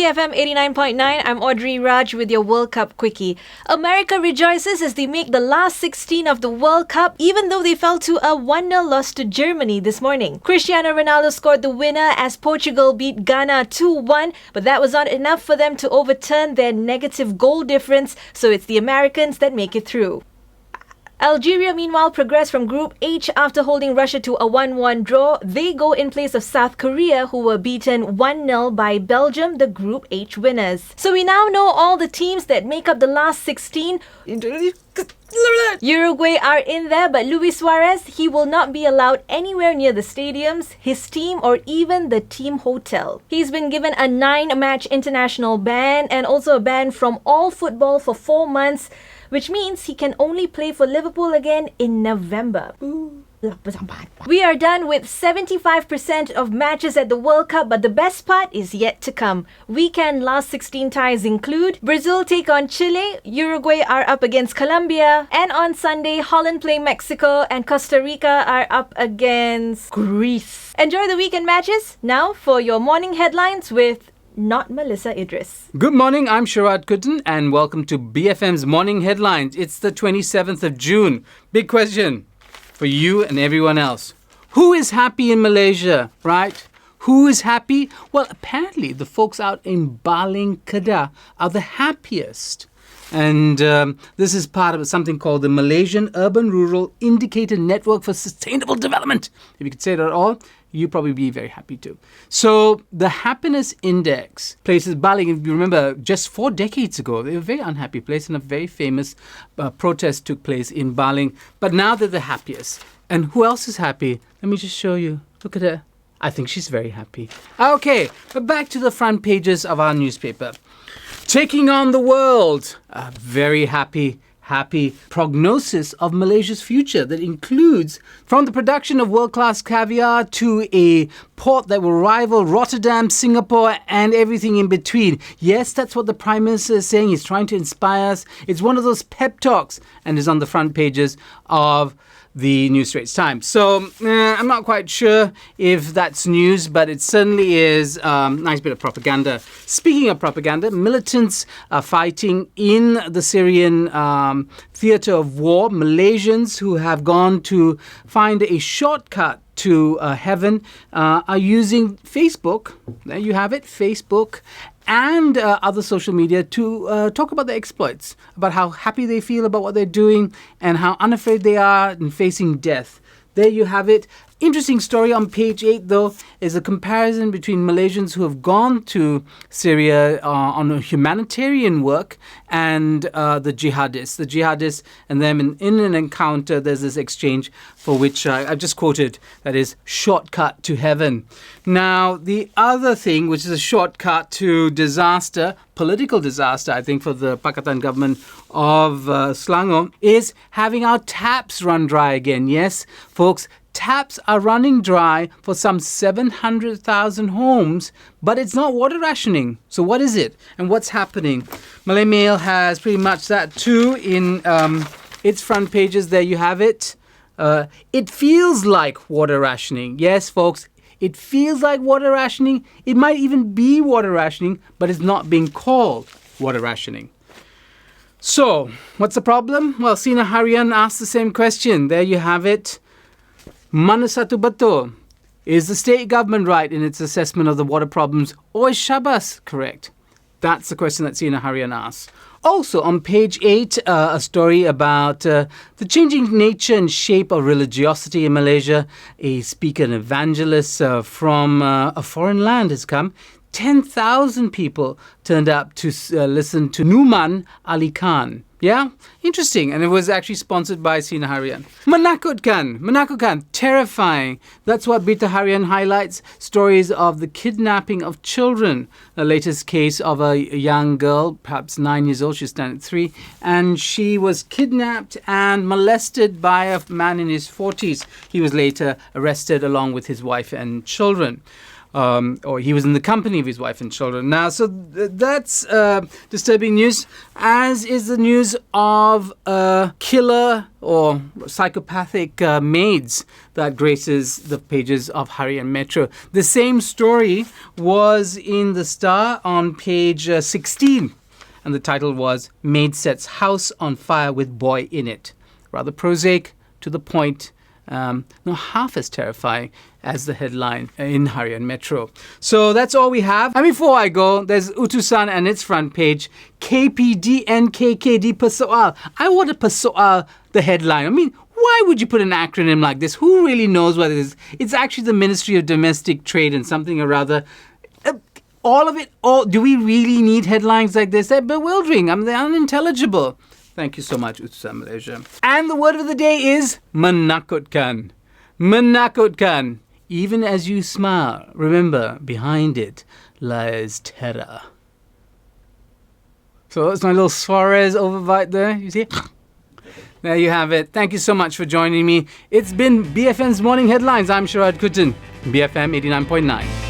BFM 89.9. I'm Audrey Raj with your World Cup Quickie. America rejoices as they make the last 16 of the World Cup, even though they fell to a 1-0 loss to Germany this morning. Cristiano Ronaldo scored the winner as Portugal beat Ghana 2-1, but that was not enough for them to overturn their negative goal difference, so it's the Americans that make it through. Algeria, meanwhile, progressed from Group H after holding Russia to a 1-1 draw. They go in place of South Korea, who were beaten 1-0 by Belgium, the Group H winners. So we now know all the teams that make up the last 16. Uruguay are in there, but Luis Suarez, he will not be allowed anywhere near the stadiums, his team, or even the team hotel. He's been given a 9-match international ban and also a ban from all football for 4 months, which means he can only play for Liverpool again in November. We are done with 75% of matches at the World Cup, but the best part is yet to come. Weekend last 16 ties include Brazil take on Chile, Uruguay are up against Colombia, and on Sunday, Holland play Mexico and Costa Rica are up against Greece. Enjoy the weekend matches. Now for your morning headlines with not Melissa Idris. Good morning, I'm Sharaad Kuttan and welcome to BFM's Morning Headlines. It's the 27th of June. Big question for you and everyone else. Who is happy in Malaysia, right? Who is happy? Well, apparently the folks out in Baling Kedah are the happiest. And this is part of something called the Malaysian Urban Rural Indicator Network for Sustainable Development. If you could say that at all, you'd probably be very happy too. So the happiness index places Baling, if you remember, just 4 decades ago, they were a very unhappy place and a very famous protest took place in Baling. But now they're the happiest. And who else is happy? Let me just show you. Look at her. I think she's very happy. Okay, but back to the front pages of our newspaper. Taking on the world. A very happy prognosis of Malaysia's future that includes from the production of world-class caviar to a port that will rival Rotterdam, Singapore, and everything in between. Yes, that's what the Prime Minister is saying. He's trying to inspire us. It's one of those pep talks and is on the front pages of the New Straits Times. So I'm not quite sure if that's news, but it certainly is a nice bit of propaganda. Speaking of propaganda, militants are fighting in the Syrian theatre of war. Malaysians who have gone to find a shortcut to heaven are using Facebook. There you have it, Facebook. And other social media to talk about their exploits, about how happy they feel about what they're doing and how unafraid they are in facing death. There you have it. Interesting story on page 8, though, is a comparison between Malaysians who have gone to Syria on a humanitarian work and the jihadists. The jihadists and them in an encounter, there's this exchange for which I've just quoted, that is, shortcut to heaven. Now, the other thing, which is a shortcut to disaster, political disaster, I think, for the Pakatan government of Selangor, is having our taps run dry again. Yes, folks, taps are running dry for some 700,000 homes, but it's not water rationing. So what is it? And what's happening? Malay Mail has pretty much that too in its front pages. There you have it. It feels like water rationing. Yes, folks, it feels like water rationing. It might even be water rationing, but it's not being called water rationing. So, what's the problem? Well, Sina Harian asked the same question. There you have it. Mana satu betul? Is the state government right in its assessment of the water problems, or is Syabas correct? That's the question that Sina Harian asks. Also, on page 8, a story about the changing nature and shape of religiosity in Malaysia. A speaker and evangelist from a foreign land has come. 10,000 people turned up to listen to Numan Ali Khan. Yeah? Interesting. And it was actually sponsored by Sina Harian. Menakutkan, terrifying. That's what Berita Harian highlights. Stories of the kidnapping of children. The latest case of a young girl, perhaps 9 years old, she's standing at 3, and she was kidnapped and molested by a man in his 40s. He was later arrested along with his wife and children. or he was in the company of his wife and children. Now, so that's disturbing news, as is the news of killer or psychopathic maids that graces the pages of Harian Metro. The same story was in the Star on page 16, and the title was "Maid Sets House on Fire with Boy in It." Rather prosaic, to the point, not half as terrifying as the headline in Harian Metro. So that's all we have. And before I go, there's Utusan and its front page, KPD and KKD Persoal. I want to Persoal the headline. I mean, why would you put an acronym like this? Who really knows what it is? It's actually the Ministry of Domestic Trade and something or other. All of it, do we really need headlines like this? They're bewildering. They're unintelligible. Thank you so much, Utusan Malaysia. And the word of the day is menakutkan. Menakutkan. Even as you smile, remember, behind it lies terror. So that's my little Suarez overbite there. You see? There you have it. Thank you so much for joining me. It's been BFM's Morning Headlines. I'm Sharaad Kuttan, BFM 89.9.